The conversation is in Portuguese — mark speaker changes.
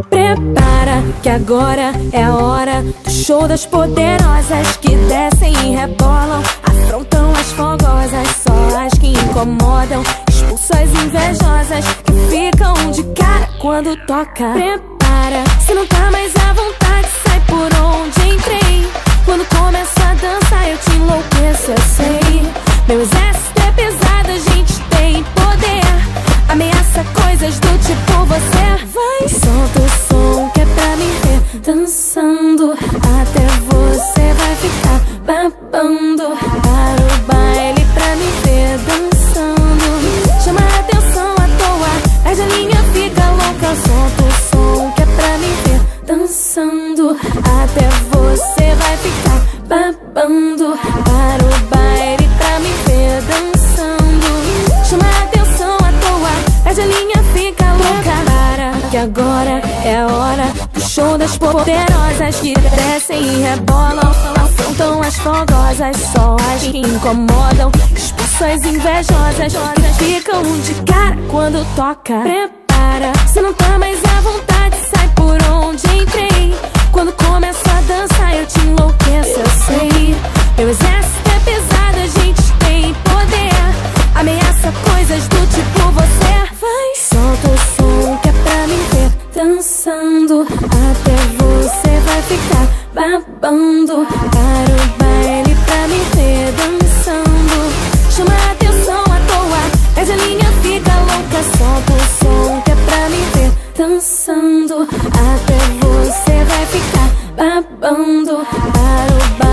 Speaker 1: Prepara que agora é a hora do show das poderosas que descem e rebolam, afrontam as fogosas, só as que incomodam, expulsam as invejosas que ficam de cara quando toca. Prepara, se não tá mais à vontade, sai por onde entrei. Quando começo a dançar eu te enlouqueço, eu sei. Meu exército é pesado, a gente tem poder, ameaça coisas do tipo você. Vai, solta o som que é pra me ver dançando, até você vai ficar babando. Para o baile pra me ver dançando, chama a atenção à toa, perde a linha, fica louca. Solta o som que é pra me ver dançando, até você vai ficar babando. Para o baile pra me ver dançando, chama a atenção à toa, perde a linha, fica louca. Para que agora é a hora do show das poderosas que descem e rebolam, afrontam as fogosas, só as que incomodam, expulsam as invejosas que ficam de cara quando toca. Prepara, se não tá mais à vontade, sai por onde entrei. Quando começo a dançar eu te enlouqueço, eu sei. Meu exército é pesado, a gente tem poder, ameaça coisas do tipo você. Vai, solta o som que é pra me ver dançando, até você vai ficar babando. Para o baile pra me ver dançando, chama a atenção à toa, perde a linha, fica louca. Solta o som que é pra me ver dançando, até você vai ficar babando. Para o baile